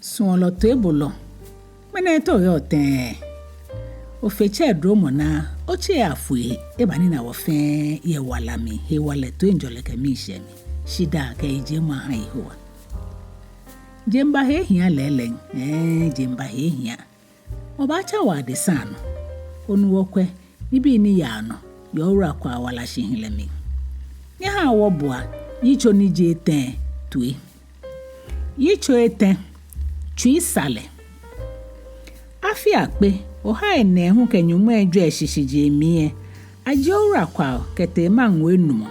Son lo tebolo. Mene to yo ten. O feche dromo na oche afui ebani na wofen ye walami he wale to enjole ke mi shemi. Shida ke jema hai ho. Jemba he hia leleng. Jemba he hia. Obacha wa de sano. Onu wokwe nibi ni ya no. Yo ura kwa wala shihilemi. Nye ha wobua yicho ni je ten tui. Yicho eten chui sale. Afi akpe oha ene hu kenyumu ejo eshishije mi aje ura kwa kete manwe numo.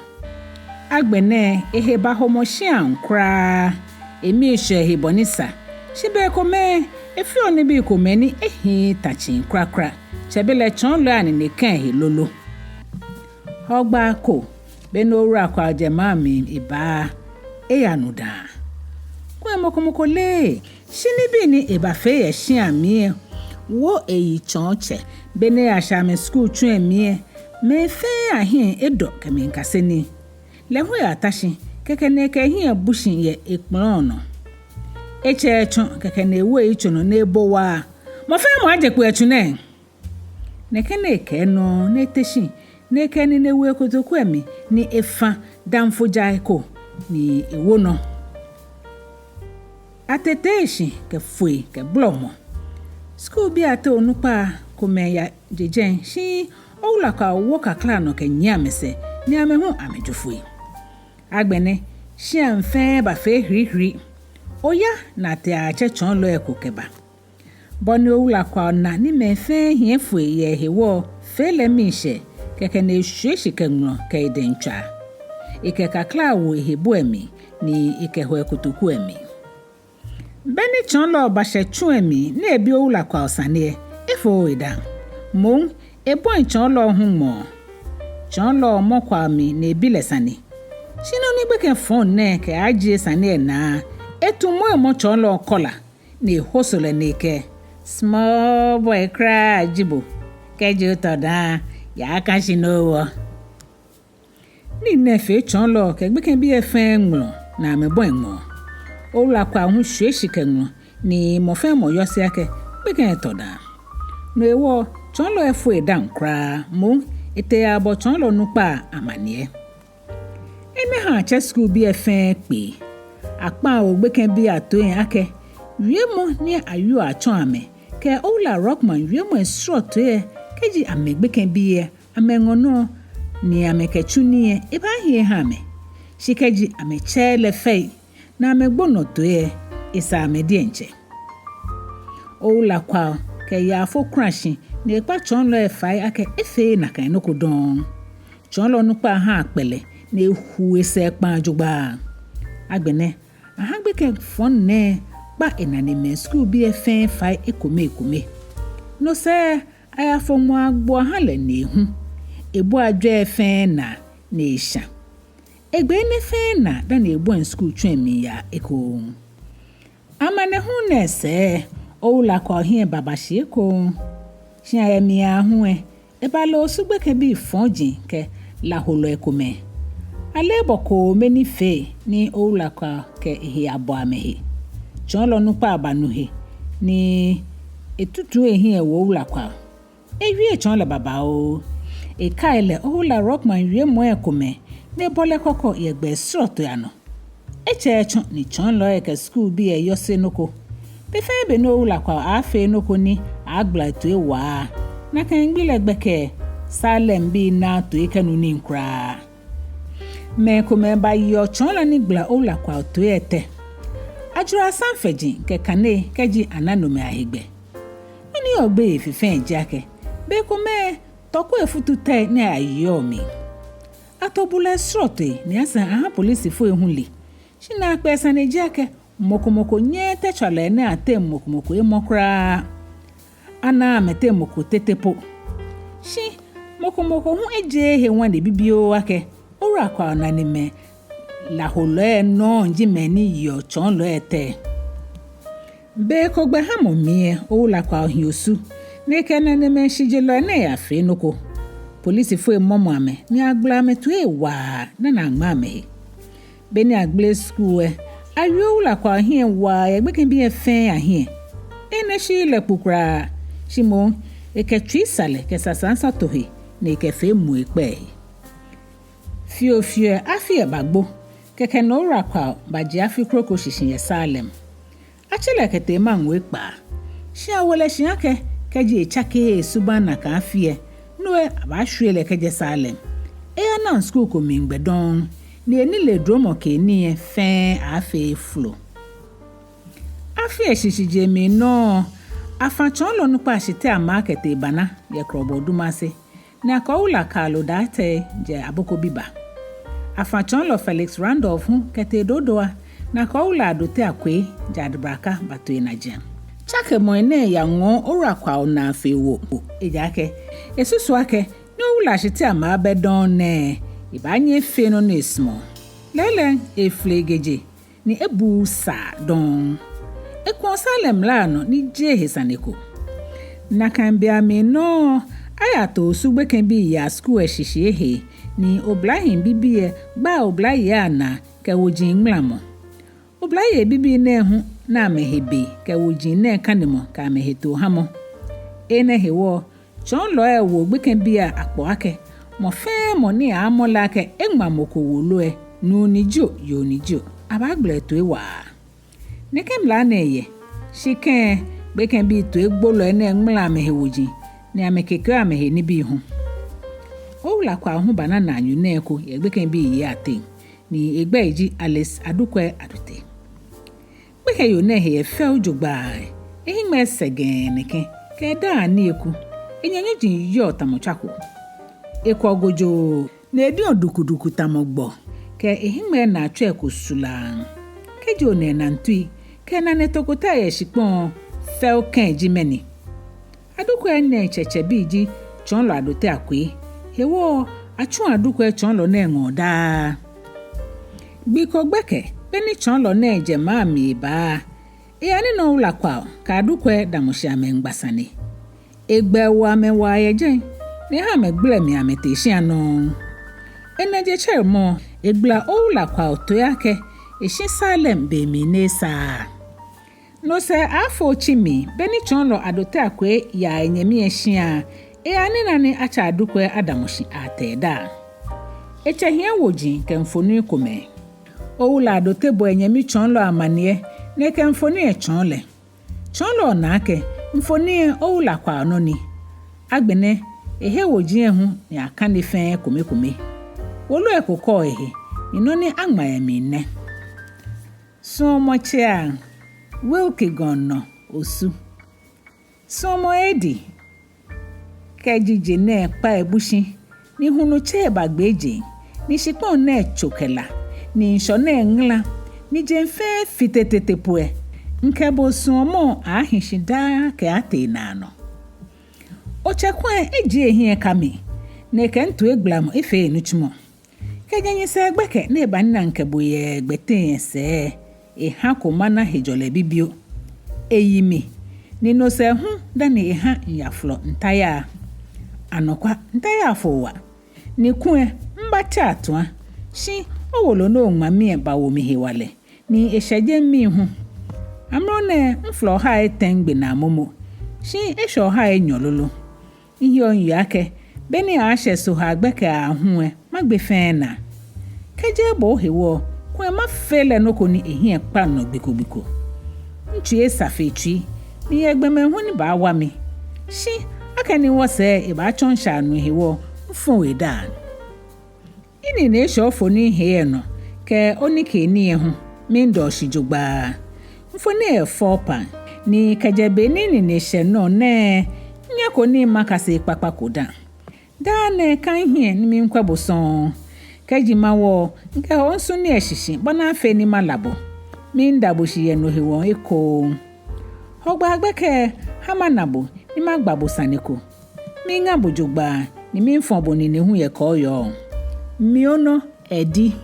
Agbene eheba homoshia nkra emi ehwe hebonisa. Shibe kome efi oni bi kome ni ehi tachi nkrakra. Chebele chon lo ani ne kan he lolo. Hogba ko beno ura kwa jemami iba eyanuda. Kwa mokomoko le shini bi ni eba fe ye hia mi wo eyi chonche bene ashame school twen mi me fe ahin edo keminkase ni le hu ya tashi keke ne ke hin bushin ye ekpon no eche chon keke ne wo eyi chono na ebo wa mo fe mo ajeku echu ne ke ne ke no ne teshi ne ke ni ne we kotoku emi ni efa damfo jaiko ni ewo no ateteshi ke fui ke blomo school bi ate onupa komeya jejen shi oula ka woka klano ke nyamese ni amehu amejufui agbene shi amfe ba fe hiri oya na te ache chon lo ekokeba boni oula kwa na ni mefe hiefue ye hewo fele mishe keke ne hweshi kenwo ke dencha ike ka klawo hebu emi ni ike ho ekotoku emi Beni chonlo bashe chuemi ne ebi oula kwa osane efo weda. Mung ebon chonlo humo. Chonlo mo kwa mi ne ebi lesane. Shino ni beke phone ne ke aji sane na. Etu mo chonlo kola ne hosole ne ke. Small boy cry jibo. Ke juto da ya kashi no. Ni nefe chonlo ke beke bi efen nglo na me bon mo. Ola kwa hu hweshi kenwo ni mofe mo yose ake beken toda no ewo chonlo efu edan kra mu ete abo chonlo nupa amanie ene ha che school bi efen pe apa o beken bi atoyin ake wiemo ni ayu achon ame ke Ola Rockman wiemo esro to ye keji ame beken bi ye amengono ni ame kechuni eba hie ha me shikeji ame chele fei na megbono to ye isa amedienche Oula kwa ke ya fo crashing ne pa chonlo efai ake efe na kan no kodon chonlo nu pa ha apele ne hu ese pa jugba agbene aha gbe ke fon ne pa enane me school bi efen fai ekome no se aya fo mo agbo ha le ne hu ebu adwe efen na ne sha egbe ne fe na da na egbo en school twen mi ya eko amane hu na se Oula kwa hie babashi eko shin aya mi ahu e ba lo sugbe ke bi fonjin ke la holo ekome alebo ko meni fe ni Oula kwa ke hi abo amehe chonlo nupa abanuhe ni etutu ehi ewo Oula kwa ewie chonlo baba o e kaile Oula Rockman wie mo ekome ne bole koko yegbe sroto ya no eche chon ni chonlo eke school bi e yose noko befe be no Oula kwa afe noko ni agbla to ewa na kan gbile gbeke salem bi na to ikenu ni nkra me ko me ba yo chonlo ni gbla Oula kwa to ete ajura sanfeji ke kane keji ananome ahegbe ni ogbe fifen jake be ko me toko efutu te ni ayo mi atobule srote ni asa aha police fo ehunle shina pesa ne jake mokomoko nye te chale ne ate mokomoko emokra ana mete moko tetepo shi mokomoko hu eje he wan de bibio ake ora kwa na ni me la holo no nji meni yo chonlo ete be ko gbe ha mo mi Oula kwa hiosu ne kene ne me shijelo ne ya fe noko Police fo momo ame ni agbla me to ewa na na ngma me be ni agle school Ayula kwa hie wa egbeke bi efen ahie. Ene shi le pukra. Shimo eketwi sale kesasansa tohi na ekefe mu ekpe. Fio afie bagbo keke no ra kwa baji afi kroko shishin ye Salem. Achele kete manwe kpa. Shi awole shiake keji echake subana ka afie. Noe abashwele keje Salem. Eya nan school ko mingbedon. Ni eni le dromo ke ni fen afe flo. Afie shishije mi no afachon lo nupa shite a market e bana ye krobo dumase. Na ka ula kalo date je aboko biba. Afachon lo Felix Randolph kete dodoa na ka ula adote akwe jadbraka batu enaje. Chake moene ya ngo ora kwa ona afe wo. Ejake esusu ake ni ula shite a ma bedon ne ibanye fe no nesmo. Lele eflegeje ni ebu sa don. Ekon Salem lano ni je hesaneko. Na kambia me no ayato sugbe kembi ya school eshishihe ni oblahin bibie ba oblaye ana ke wojin mlamo. Oblaye bibi ne hu na mehebe ke wojin ne kanemo ka meheto hamo. Ene hewo chon lo ewo gbe kembi ya akpo ake mo fe mo ni amola ke enmamoko wolo no nijo yo nijo abagle to ewa. Nekem la neye shiken beken bi to egbolo ene nmla mehewoji ni amekeke amehe ni bi hu ola kwa hu banana anyu neko ye beken bi ye ate ni egba eji Alice Adukwe Adute beken yo nehe ye fe ojogba ehime segen neke ke da ani eku enyanyu jin yo tamochako eku ogojo na edi odukuduku tamogbo ke ehime na atwa ekosula kejo ne nantui kena netokota ye shipon fel ken jimeni Adukwe ne cheche biji chon lo adote akwe hewo achu Adukwe chon lo ne ngoda biko gbeke beni chon lo ne je ma mi ba ani no ula kwa ka Adukwe damoshi amengbasane egbe wa mewa yeje ni ha megle mi ameteshi ano eneje chermo egla ula kwa oto yake eshi Salem be mi nesa no se afo chimi beni chonlo adote akwe ya enyemi ehia ani nani acha Adukwe adamoshi ateda echehia woji kemfoni kome owula adote bo enyemi chonlo amanie ne kemfoni echonle chonlo na ake mfoni owula kwa anoni agbene ehe woji ehu ni aka ni fen kome wolo ekoko ehe inoni agma emine somo chia wilki gonno osu somo edi kejije ne pa ebushi ni hunu che bagbeje ni shipon ne chokela ni nso ne ngla ni jenfe fitetetepue nkebo somo ahishida ke ate nano ochekwa eji ehie kami ne kentu egblam efe enuchmo kejenye se gbeke na ebanna nkebo ye gbete se ha komana hejole bibio eyimi ni no se hu dani ha nyaflo ntaya anokwa ntaya afowa ni kue mbacha atwa shi owolo no mami ba wo mi hewale ni eshaje mi hu amro ne mflo ha etengbe na momo shi esho ha enyololo ihe onyu ake beni ashe so ha gbeke ahue magbefen na keje bo hewo kwa ma fele noko ni ehie pa no biko nchue safechi ni egbeme hu ni ba wa mi shi akani wo se e ba chon sha no hewo mfon we da ini na esho fo ni he no ke oni ke ni ehu mi ndo shijugba mfon e fopa ni kajebe ni ne she no ne nyako ni makase papa koda da ne kan hie ni mi nkwa boson kajima wo nke onsu ni eshishi bana afe ni malabo mi ndaboshi ye no hewo eko hogba agbeke hamanabo ni magbabo saneko mi ngabojogba ni mi nfon boni ne hu ye ko yo mi ono edi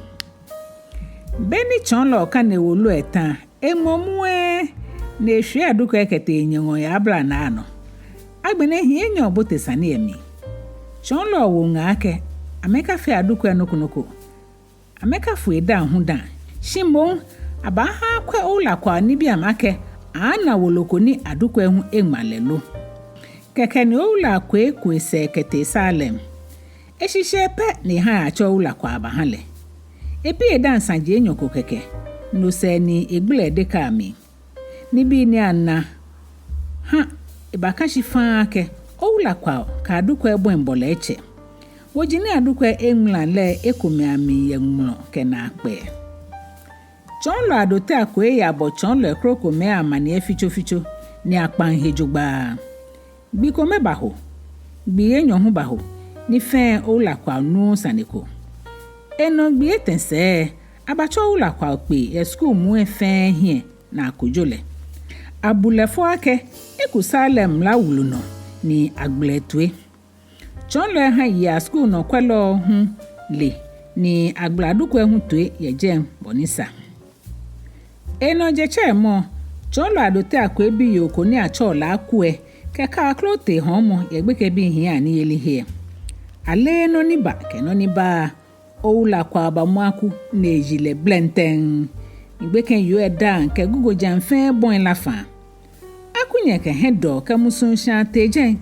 beni chonlo ka ne wolu etan emomue na ehwe Adukwe kete enyo ya abla na ano agbene hi enyo botesani emi chonlo wo ngake ameka fe Adukwe nokunoko ameka fu eda hu da shimbo abaha kwa ola kwa nibiam ake ana wolokoni adukwa hu egmalelo keke ni ola kwa ekwese kete Salem eshishe pe ni ha acho ola kwa abahale ebi edansa je nyoko keke no se ni egbule deka mi nibi ni anna ha ibakashi fa ake ola kwa ka adukwa ebo mbole eche wojini adukwa engmlale ekomiami yengmulo kena akpe chonlo adote akwe ya bo chonlo ekroko me amani eficho ni akpan hejugba biko mebaho bi enyo hu baho ni fe ola kwa nu saneko eno bi etense abacho ola kwa pe school mu efe hie na akojole abulefo ake eku Salem la wuluno ni agletwe chonlo ha ya school no kwelo hu le ni agladukwe hu tue yeje bonisa eno jeche mo chonlo adote akwe bi yoko ni achola akwe keka aklote homo yegbeke bi hia ni elihe ale no niba keno niba oula kwa bamwaku na ejile blenten igbeke yo eda nke gugo janfe bon lafa akunye ke hedo ka musunsha teje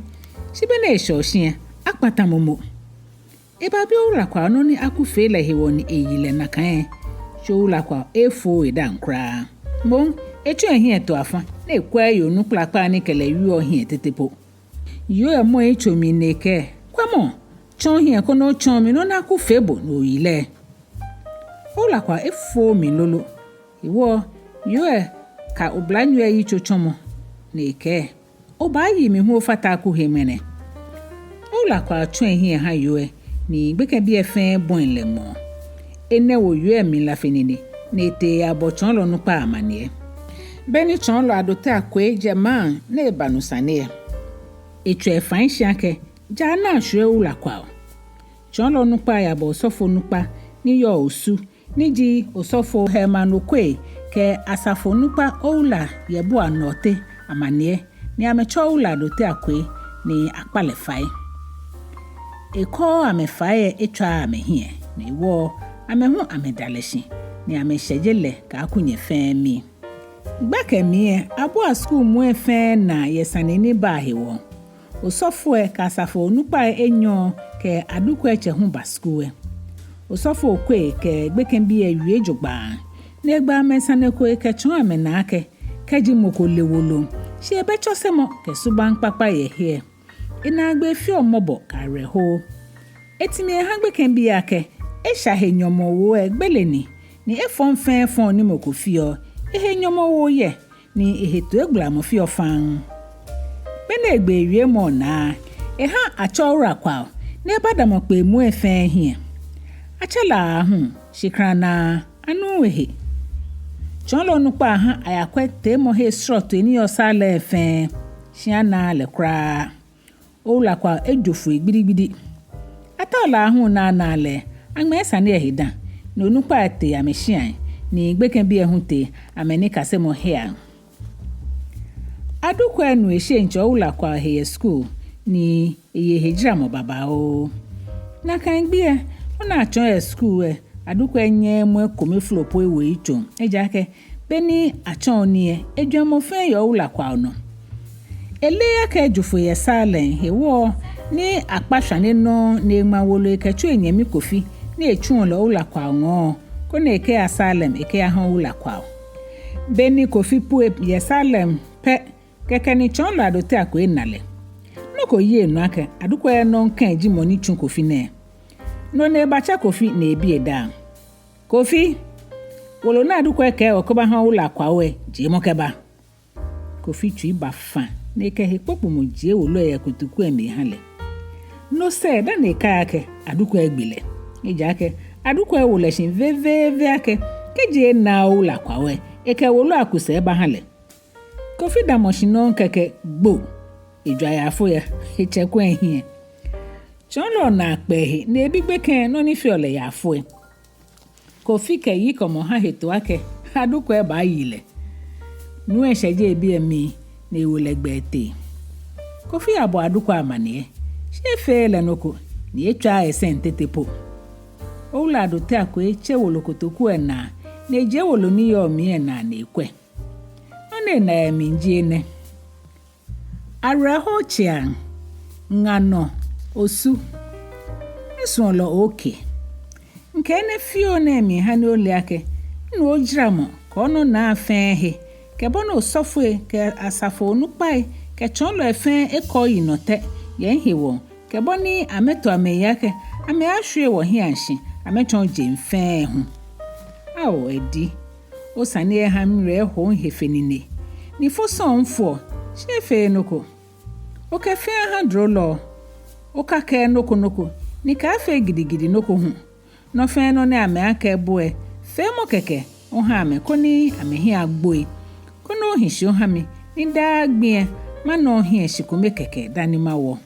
sibe na eshoshia akpata momo eba bi oula kwa no ni akufele hewoni ejile na kan oula kwa efo edankra bon etu ehie to afa na ekwa yo nuplapa ni kele yu ohie tetepo yo emo echomi neke kwamo chon hie kono chon mi no na akufebo no ile oula kwa efo mi lolo iwo yo ka oblanyu ayi chochomo neke obayi mi hu fata akuhemene oula kwa chon hie ha yo ni gbeke bi efe bon lemo ene wo yo mi la fenini nete abochon lo nupa amanie beni chon lo adote akwe jeman na ebanusane etu efan shiake jana hwe oula kwa chon lo nupa ya bo sofo nupa ni yo osu niji osofo Hermanokwe ke asafo nupa oula yebu anote amanie ni amecho oula adote akwe ni akpalefai eko amefae etwa amehie ni wo amehu amedaleshi ni ameshejele ka akunye femi gbake mi abo school mu efe na yesanini ba hewo osofo ka asafo nupa enyo ke adukwa eche hu ba school osofo okwe ke gbeke bi ewie jogba na egba mesaneko ke chon amena ake keji mokolewolo she becho semo ke suban papa ye here ina agbe fi omobo kare ho etimi ha gbeke bi ake esha henyomo wo egbeleni ni efon fen fon ni mokofio ehenyomo wo ye ni eheto egbulamo fi ofan bene egbe ewie mo na eha achora kwa ne badamo pe mu efen hie achala hu shikrana anu ehe chonlo nupa ha ayakwe temo he strot eni osala efen shiana lekra oula kwa ejofu egbiribidi atala hu na ale angmesa ne ehida no nupa ate ameshian ni gbeken bi ehunte ameni kasemo here adukwa nu ehye ncho oula kwa he school ni eye hejira mo baba o na kan gbe ona acho school adukwa enye mo komeflopo ewe icho ejake beni acho ni edwamo fe yo oula kwa ono ele aka jufo ye Salem hewo ni akpashane no na egmawolo ekechu enyemi kofi na echu lo oula kwa ngo ko na eke ya Salem eke ya ha oula kwa beni kofi pu ye Salem pe keke ni chon lo adote akwe nale no ko ye nu aka adukwa no nkan eji moni chun kofi ne no na bacha kofi na ebi eda kofi wolo na adukwa ke okoba ha oula kwa we je mo keba kofi tu iba fa na eke he popo mo je wolo ya kutuku emi hale no se da na eka ake adukwa egbile eja ake adukwa wolo shin veve ake keje na oula kwa we eke wolo akuse eba hale kofi da moshino keke gbo ejwa ya afo ya echekwa ehie chonlo na akpehi na ebigbeke no ni fiole ya afo kofi ke yi komo ha heto ake adukwa eba yile nu esheje ebi emi na ewolegbe te kofi abo adukwa amanie shefe lenoko ni etwa esente tepo oula adote akwe che wolokotoku na na eje wolo ni yo mi na ekwe one na mi njene ara ho chia ngano osu esuolo oke nke ne fio na mi ha ni ole ake na ojiramo ka ono na afehe ke bono sofwe ke asafo nupai ke chonlo efe ekoyi note ye hiwo ke boni ameto ameyake ame ahwe wo hianshi amechon je mfe hu awo edi osane ha mre ho hefenine ni foso mfo chefe noko o ka fe ha drolo o ka ke noko ni ka fe gidigidi noko hu no fe no ne ame aka boe fe mo keke o ha me koni ame hi agboi kono hisho ha me ni dagbie ma no hi shikume keke dani mawo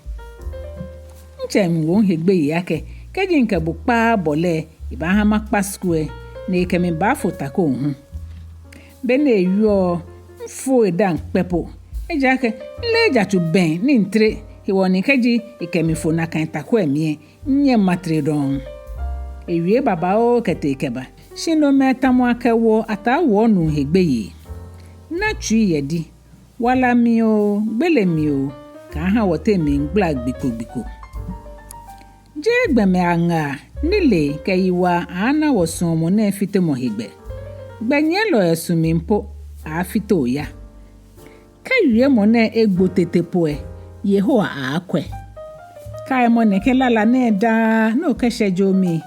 nchem wo hegbe yake keji nke bu pa bole iba ha makpa skue na ekemi ba fota ko hu be na eyo mfo edan pepo ejake nleja tu ben ni ntre hiwoni keji ekemi fo na kan tako emie nye matre don ewie baba o kete keba shino metamu akewo atawo nu hegbe yi na twi yedi wala mi o gbele mi o ka ha wote mi ngla gbiko je gbeme anga nile keyiwa ana wosomo na fite mo higbe gbenye lo esumi mpo afito ya kayiwe mo na egbo tetepo yeho akwe kai mo ne kelala na da no keshejo mi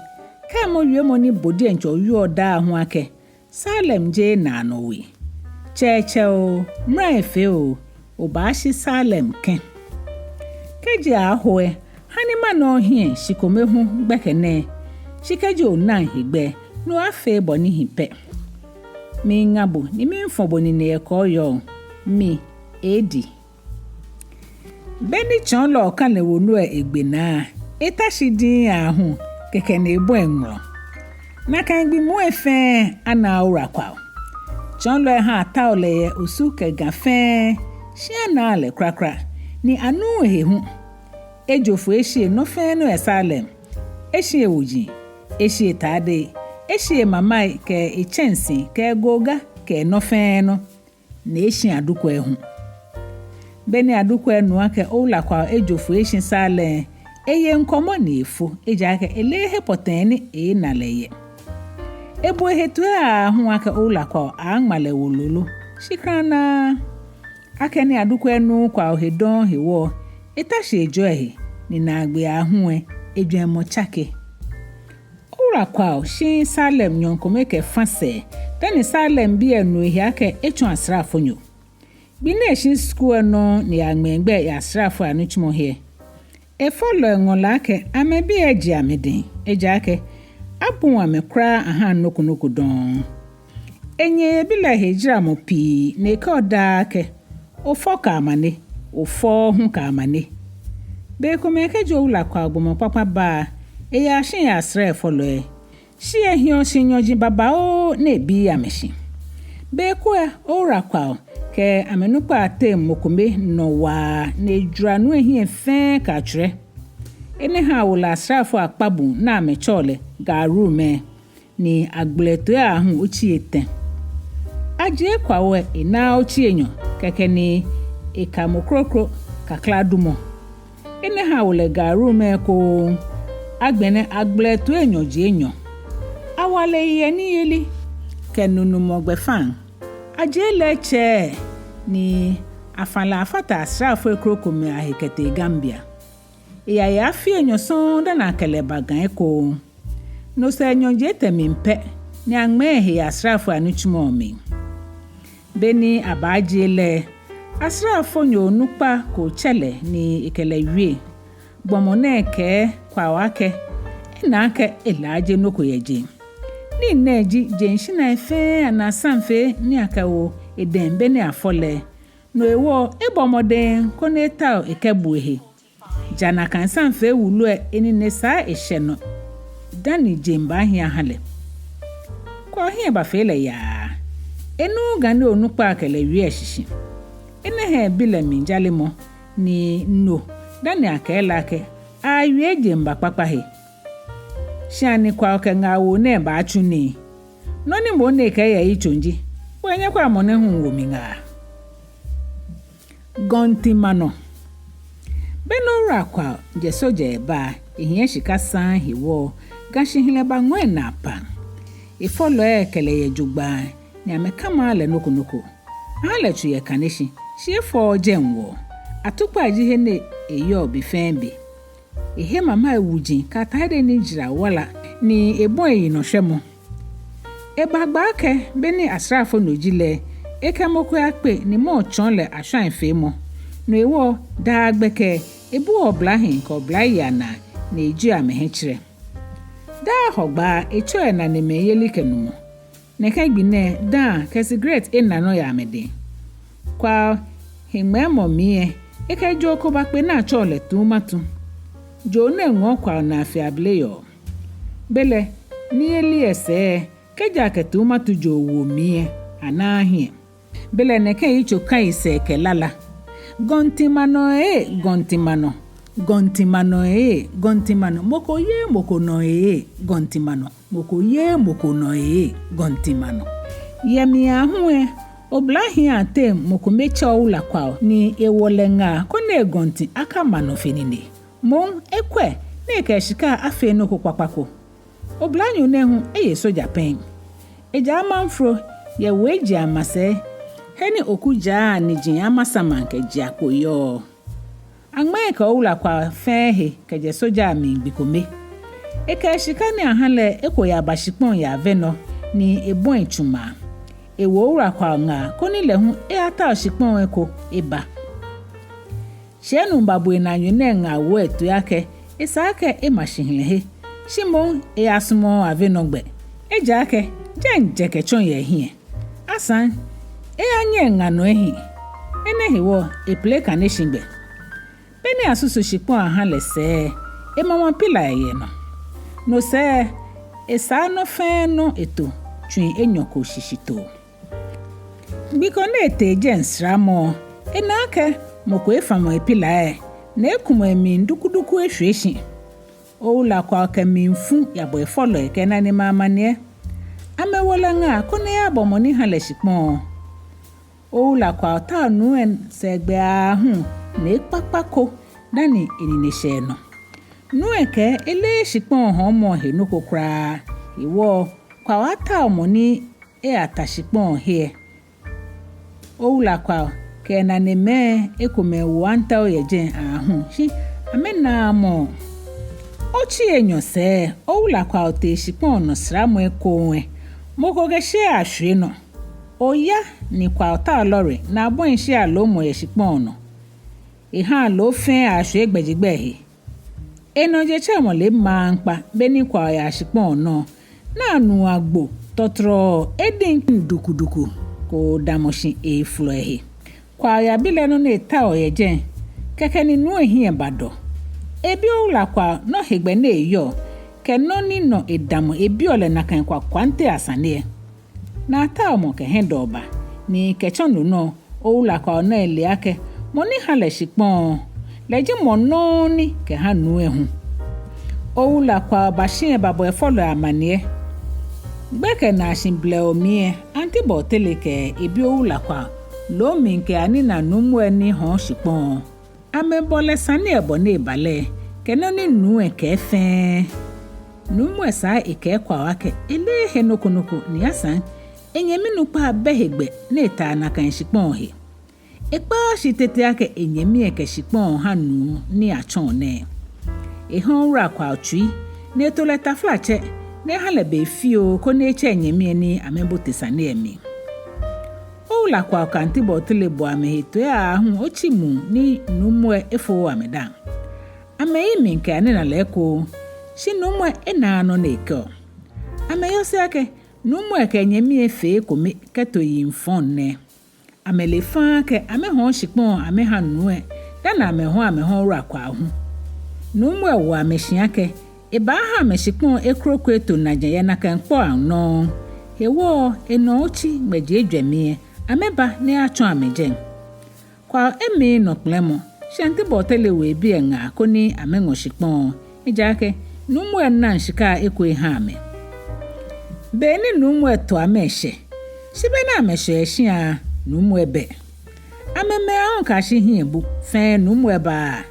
kai mo yue mo ni bodi enjo yu da hu ake Salem je na no wi cheche o mra efe o obashi Salem ken keji ahoe hani ma no hie shikomehu gbekene shikeji onan higbe no afe boni hipe mi ngabo ni mi mfo boni ne ekoyo mi edi beni chonlo kan le wonu egbe na etashidi ahun keke na ebo enwo na kan gbi mu efe ana ora kwa chonlo ha taole osu ke gafe shi ana le krakra ni anu ehu ejofu eshi no fe no Salem eshi ewuji eshi tade eshi mama ke echensi ke goga ke no fe no na eshi aduko ehu beni aduko enu ake ola kwa ejofu eshi Salem eye nkomo na efu ejake elehe poteni na leye ebo hetu ahụ aka ola kwa angmale wololo shikrana akeni aduko enu kwa ohedon hewo itashi ejoehi ni na agbe ahụ ejuemo chake ora kwa shi Salem nyonkome ke fase tani Salem bi enu ehi ake echu asrafo nyo bi na shi school no ni agbegbe ya asrafo anuchimo he efolo engola ake amebi eji amedin ejake abu amekra aha nokunoku don enye bi la hejira mo pi ne ka oda ake ofo ka amane ofo hu ka amane be ko me ke jo ula kwa agbomo papa ba eya shin ya sre folo shi ehio shinyoji baba o na bi ameshi be ko ora kwa ke amenupa ate mokome no wa na ejura no ehie fe ka twere ene ha wula asrafo akpabu na amechole ga rume ni agbleto ahụ ochie ten aje kwawe ina ochie enyo keke ni ikamokrokro kakladumo ene ha wule ga rume ko agbene agbleto enyo je enyo awale iye ni yeli kenunu mogbefan aje leche ni afala afata asrafo ekrokome ahekete Gambia ya fi enyo son da na keleba gan ko no se enyo je temimpe ni angme ya asrafo anuchimo mi beni abaje le asrafo nyo nupa ko chele ni ikele wie gbomo na ke kwa wake na ake elaje noko yeje ni neji jenshina efe anasanfe ni akawo edembe ni afole no ewo ebomoden koneta ekebuehe jana kan sanfe wulu eni nesa esheno dani jemba hia hale kwa hia ba fele ya enu gani onupa kele wi eshishi ene he bile minjale mo ni no dani akela ke awie jemba papa he shani kwa oke ngawo ne ba achuni Noni mwone kaya ichonji. Wenye kwa mwone huwominga. Gontimano. Benora kwa jesoja eba. Ihie shikasan hiwo. Gashi hileba ngwe napa. Ifolo kele ye jugba. Nyame kama le nuku. Ale chuye kanishi. Shifo jenwo. Atukpa jihene eyo bifembi. Ihe mama ewuji katade ni jira wala ni ebon yi no hwemo. Ebagba ake beni asrafo nojile eke moko akpe ni mo chonle ahwan femo. No ewo da agbeke ebu oblahin ko oblaya na eju amehechire. Da hogba echo na ne meyeli kenumo. Ne ka gbine da kesi great enna no ya amede. Kwa himemo mie eke joko bakpe na chole tumatu. Jone nwo kwa na afiableyo. Bele ni eli ese keja ketumatu jowo mie anahi. Bele neke icho kaise kelala. Gontimano gontimano. Gontimano gontimano. Moko ye moko no gontimano. Moko ye moko no gontimano. Yemi ahue oblahi ate moko mecha ula kwao ni ewolenga kone gonti aka mano fenini. Mon ekwe neke shika afe no kwapako. Oblanyu nehu soja pen. Eja manfro ye weji amase. Heni okuja ni jin amasamanke jako yo. Angmeka ula kwa fehe keje soja mi bikome. Eke shika ni ahale ya bashipon ya veno ni ebon ichuma. Ewo ura kwa nga koni lehu ata shipon eko eba. Shenu mbabu na nyune nga wetu yake isake mashinlehe. Shimo asumo avenogbe. Ejake jenje kechon ye hie. Asan anye nga no ehi. Enehiwo play kanishingbe. Beni asusu shipon ahanle se mama pila ye no. No se esa no fe no eto twin enyoko shishito. Biko na eteje nsramo enake moko efamo pila na ekumo emi ndukuduku ehweshi. Oula kwa keminfu ya boy follow kena ni mama ne. Amewola nga kone ya bomoni hale shipon. Oula kwa ta nuen segbe ahun ne pakpako dani eninese no. Nueke ele shipon homo he no kokra. Iwo kwa wata omoni atashipon he. Oula kwa kena ne me ekume wanta oyeje ahun. Shi amena mo. Ochi enyo se oula kwa ote shipon no sramu ekowe. Moko geshe ahwe no. Oya ni kwa ota lori na abon shi alomo ye shipon no. Iha lo fe ahwe gbejigbehe. Eno je chemo le manpa beni kwa ya shipon no. Na anu agbo totro edin dukuduku ko damoshi floehe. Kwa ya bile no ne ta oyeje keke ni nu ehi ebado. Ebi oula kwa no hegbe ne yo ke no ni no edamu ebi ole na kan kwa kwante asane. Na ta omo ke hendoba ni kechonu no oula kwa no ele ake moni hale shipon leji mono ni ke hanu ehun. Oula kwa bashin babo e follow amanie. Gbeke na shimble omie antibo tele ke ebi oula kwa lo minke ani na numu eni hon shipon. Amebole sani ebo ne bale kenoni nu eke fe. Numu esa eke kwa wake ele henokonoko ni asan enyeminu pa behegbe ne ta na kan shipon he. Ekpa shitete ake enyemi eke shipon hanu ni achon ne. Ehon ra kwa otui ne toleta flache ne halebe fio ko ne che enyemi ni amebote sane emi. Oula kwa kantibo tele bo amehito ya hu ochimu ni numwe efo ameda. Ameimi nke ane na leko shi numwe enano neko. Ameyose ake numwe ke nyemi efe kome keto yinfon ne. Amelefa ke amehon shipon amehanue dana amehon ra kwa hu. Numwe wa ameshiake eba ha ameshipon ekrokweto na jeye na kenpo ano. Hewo eno ochi meje edwemie ameba ne achon amejen. Kwa emi no plemo shanti botele we bi nga koni amengo shipon ejake numu na nshika ekwe ha ame. Beni numwe to ameshe. Sibena ameshe eshia numwe be. Ameme ahụ kashi hie bu fe numwe ba.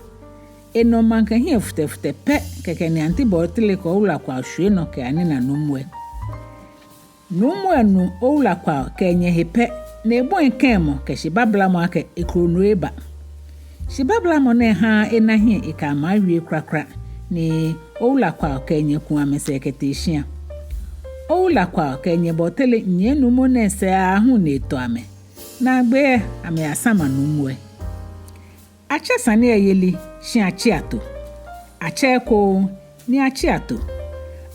Eno manka hie fute pe keke ni antibotile ko ula kwa shwe no ke ani na numwe. Numwe nu ula kwa kenye hepe na ebo nkemo ke shibabla mo ake ekronu eba. Shibabla mo ne ha enahi ika ma wie krakra ni ula kwa kenye ku amesekete ehia. Ula kwa kenye botele nye numo ne se ahụ na eto ame. Na gbe ame asama numwe. Ache sane yeli shi achi ato. Ache ko ni achi ato.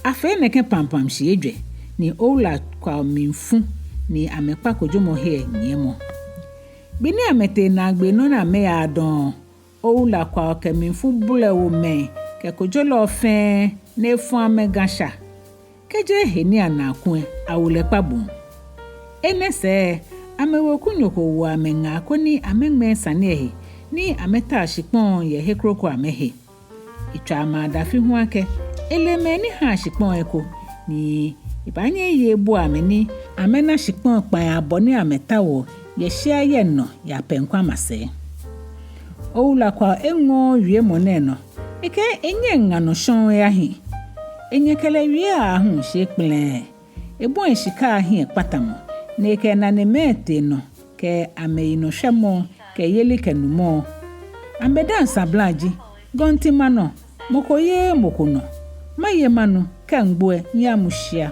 Afe neke pampam shi edwe ni oula kwa minfu ni amekpa kojomo he nyemo. Bini amete na gbe no na me adon. Oula kwa ke minfu bule wo me ke kojolo fe ne fu amegasha. Keje he ni anakun awule pabu. Enese amewo kunyoko wa menga koni amengme sanehi ni ameta shipon ye hekroko amehe. Itwa amada fi hu ake eleme ni ha shipon eko ni ibanye ye bu ameni amena shipon pan aboni ameta wo ye hia ye no ya penkwa mase. Oula kwa enwo wie moneno ike enye ngano shon ya hi enye kele wie ahun shekple ebu enshika ahi patamo neke na ne mete no ke ameino hwemo ke yeli kanumo ambeda sablaji gonti mano mokoye mokono maye mano kangboe nyamushia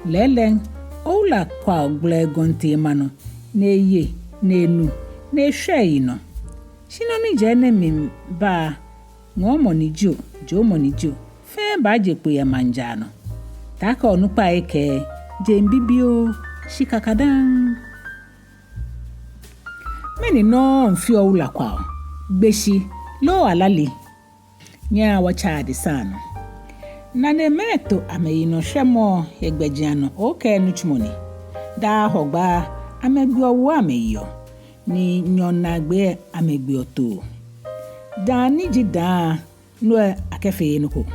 lelen oula kwa ogle gonti mano neye nenu ne hweino shino ni jene mi ba ngomo ni jo mo ni jo fe ba je pe ya manjano taka onupa eke jembibio shikakadan. Meni no mfi oula kwao. Beshi lo alali. Nya wachadi sana. Nane meto ameyino shemo egbejiano oke nuchmoni. Da hogba amegbiwa wa ameyo. Ni nyonagbe amegbiwa to. Da niji da nwe akefe nuko.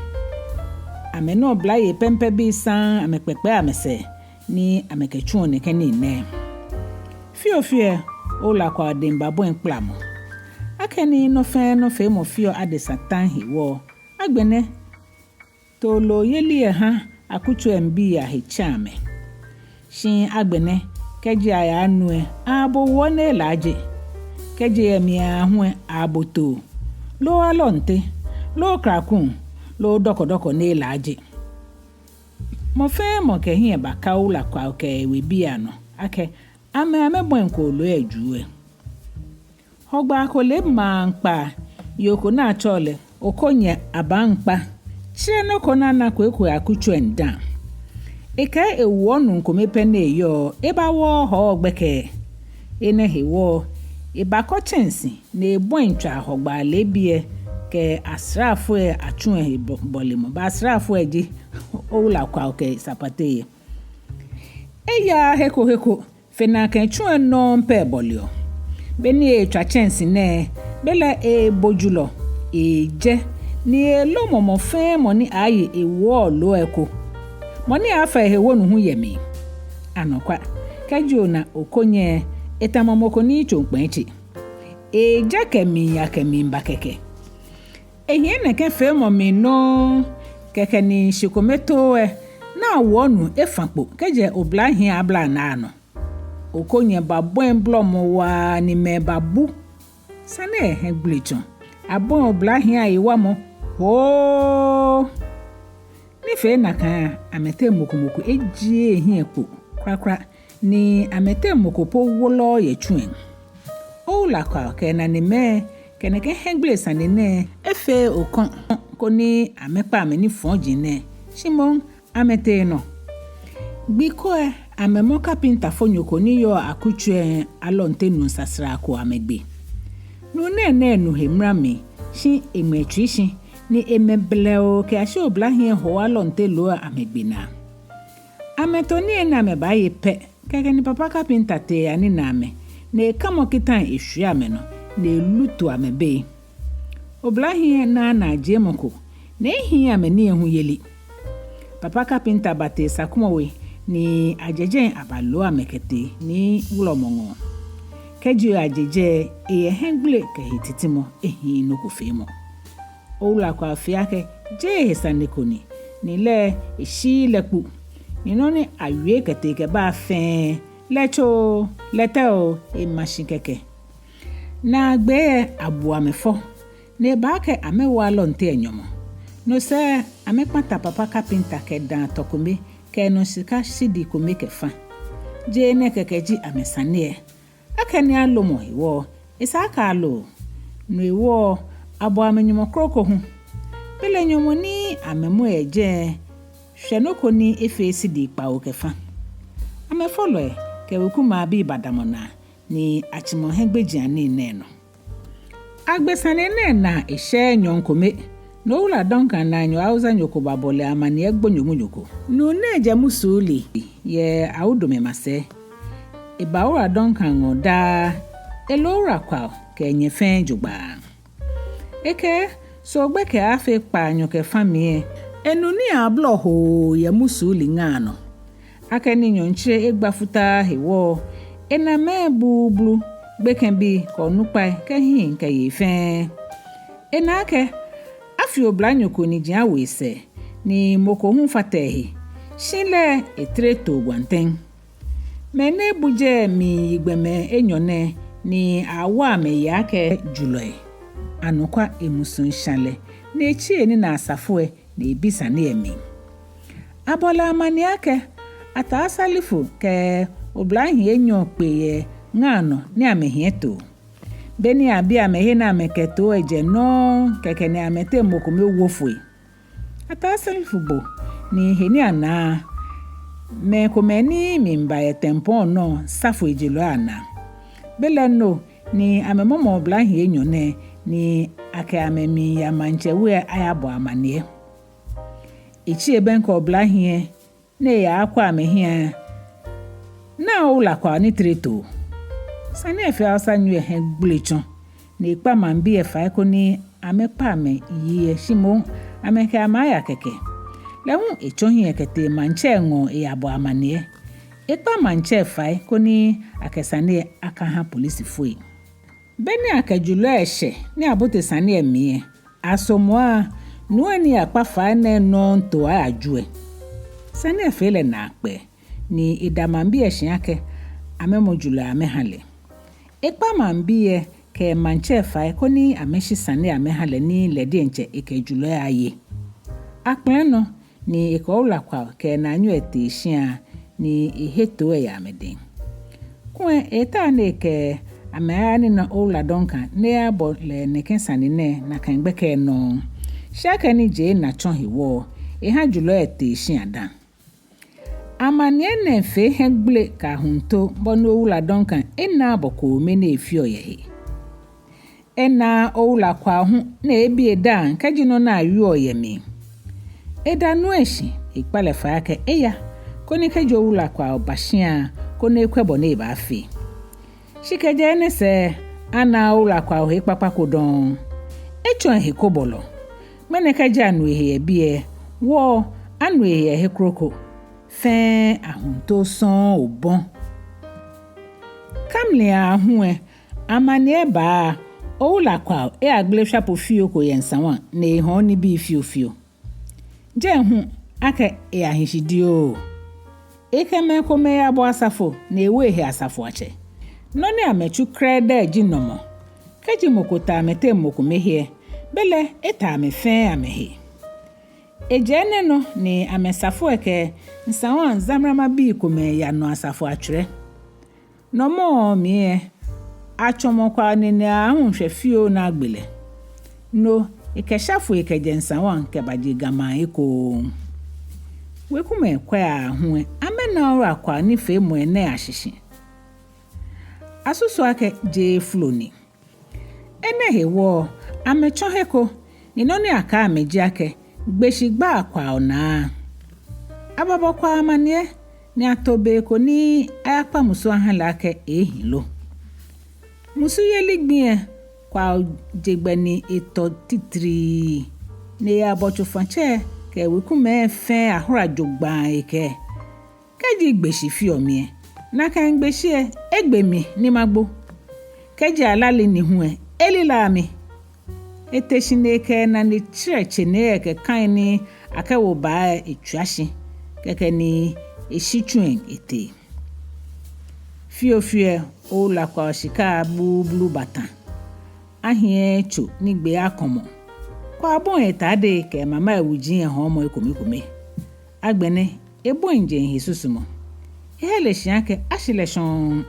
Ameno blaye pempe bisan amekpekpe amese. Ni amekechuo ne keni ne. Fio ola kwa demba bo enplamo. Akeni no fe mo fio ade satan hiwo. Agbene tolo yeli ha akuchu embi ya hechame. Shin agbene keji aya anue abo wone laje. Keji emi ahun aboto. Lo alonte, lo krakun, lo doko ne laje. Mo fe mo ke hie baka ula kwa ke we bia no ake ame bon ko lo ejuwe hogba ko le manpa yoko na chole okonye abanpa chire no kona na kwekwe akuchu enda eka ewu onu nkomepe na eyo eba wo ho gbeke ene hewo eba ko chensi na ebon ntwa hogba lebie ke asrafo e atun e bolimo ba asrafo eji oula kwa oke sapate eya heko fena kan tun no mpe bolio beni e twa chance ne bela e bojulo eje ni lo momo fe moni aye ewo lo eko moni afa hewo nu hu yemi anokwa kajo na okonye etamamoko ni chonpanchi eja kemi ya kemi mbakeke ehie na ke fe momi no keke ni shikometo na wonu efakpo keje oblahin abla na ano okonye babon blomo wa ni me babu sane egblichon abon oblahin ayiwa mo ho ni fe na kan amete mokomoko eji ehie epo krakra ni amete mokopo wolo ye twen oula kwa ke na ni me keneke hengble sane ne efe okon koni amepa ameni fonji ne Shimon amete no biko amemo kapinta fonyoko ni yo akuchu alonte nu sasra ko amegbe no ne nu hemrami shi emetrishi ni emebleo ke ashi oblahin ho alonte lo amegbe na ametoni na me baye pe keke ni papa kapinta te ani na me ne kamo kitan ehwe ameno ne luto amebe oblahin na jemoko na ehi ameni ehu yeli papa kapinta bate sakumowe ni ajeje abalo amekete ni wulomongo keju ajeje hengle ke hititimo no kufemo oula kwa fiake je sanekoni ni le ishi leku ni noni awie kete ke ba fin lecho leteo machine na gbe abu amefo ne ba ke amewa lonte enyomo no se amekpata papa carpenter ke dan tokome ke no sika sidi kome ke fa je ne kekeji amesane akani alomo iwo isaka alo no iwo abo amenyomo kroko hu pele nyomo ni amemo eje hwenoko ni efe sidi pa o ke fa amefolo ke wukuma bi badamona ni achimo hegbeji ani neno agbesane ne na ehye nyonkome no ula donka na nyo auza nyoko babole amani egbo nyoko no neje musuli ye audume mase iba ura donka ngoda elora kwa ke nyefen jugba eke so gbe ke afi pa nyoke famie enu ni ablo ho ye musuli ngano akeni nyonche egbafuta hewo ena mebublu gbekembi ko nupa ke hin ke yefen ena ke afi oblanyoko ni jia wese ni moko hun fatehi shile etreto gwanten mene buje mi igbeme enyone ni awa me yake juloi anokwa emusun shale na echi ni na asafue na ebisa na emi abola maniake ata asalifu ke oblahi enyo peye ngano ni amehieto beni abi amehe na ameketo eje no keke ni amete moko me wofue ata asalifu bo ni heni ana me komeni mimba etempo no safu ejelo ana bele no ni amemomo oblahi enyo ne ni ake amemi ya manchewe ayabo amanie ichi ebenko oblahi ne ya akwa amehia na ula kwa ni treto sani efe asanyu ehe gbulechon na ipa mambi efa eko ni amepa me iye shimo ameke amaya keke lehun echohin ekete manche ngo eyabo amanie ipa manche efa eko ni akesane akaha polisi fue beni akajulo eshe ni abote sani emie asomoa nueni akpafa ne no nto ajue sani efele na akpe ni idamambi eshin ake amemojulo amehale ipa mambi ke manche fa eko ni ameshi sani amehale ni ledi enche ikejulo aye akpleno ni ikola kwa ke na anyu ete ishia ni iheto ya amedin kwen eta ne ke ameani na ola donka ne abo le nekensani ne na kangbeke no shaka ni je na chonhiwo ha julo ete ishia dan amanie na fe hegble ka hunto bono ola donka ena aboko me na efio yehe ena ola kwa hu na ebie dan kajino na ayu oyemi eda no eshi ikpale fa ake eya koni kajo ola kwa obashia koni ekwebo na eba afi shikeje ne se ana ola kwa ohe papakodon echo ehe kobolo mene kaja anu ehe ebie wo anu ehe kroko fe ahunto son obon kamle ahun amanie ba ola kwa agble shapo fio ko yensawan na ehon ni bi fio je hu ake ahishidio ekeme ko me abo asafo na ewe asafo ache no ni amechu krede jinomo keji mokota amete mokumehie bele eta amefe amehe ejene no ni amesafo eke nsawan zamrama bi kome ya no asafo atwere no mo mi achomokwa ni na ahunhwe fio na agbele no ikeshafo ikejensawan ke baji gama iko wekume kwa ahun amena ora kwa ni fe mo ene ashishi asusu ake je floni ene hewo amecho heko ni noni aka ameji ake gbeshigba akwa ona ababo kwa amanie ni atobe ko ni ayapa musu ahala ake ehilo musu yeligbin kwa jegbeni eto titri ni abocho fanche ke wikume fe ahura jogba eke keji gbeshi fi omie na kan gbeshi egbe mi ni magbo keji alali ni hu elila mi eteshineke na ni chreche ne ke kan ni akawo ba etwashi keke ni eshitwen ete fiofie o la kwa shika bulu batan ahie cho nigbe akomo kwa bon etade ke mama ewujin ho mo ekomikome agbene ebo nje hisusumo hele shiake ashileshon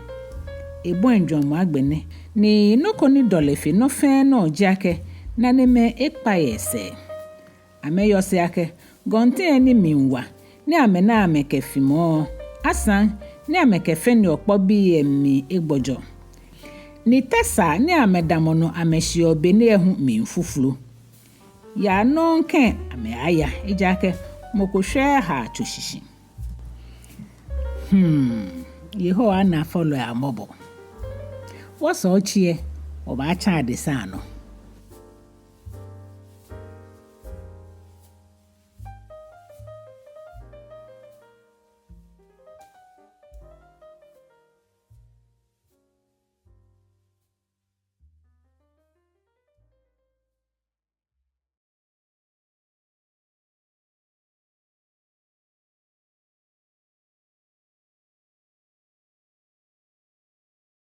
ebo njo mo agbene ni noko ni dolefe no fe no jake na neme ekpayese ameyose ake gonte ni minwa ni amena amekefimo asan ni amekefe ni okpo bi emi egbojo ni tesa ni amedamono ameshi obene ehu minfufulu ya nonke ameaya ejake mokohwe ha toshishi yeho ana follow amobo woso ochie oba cha de sano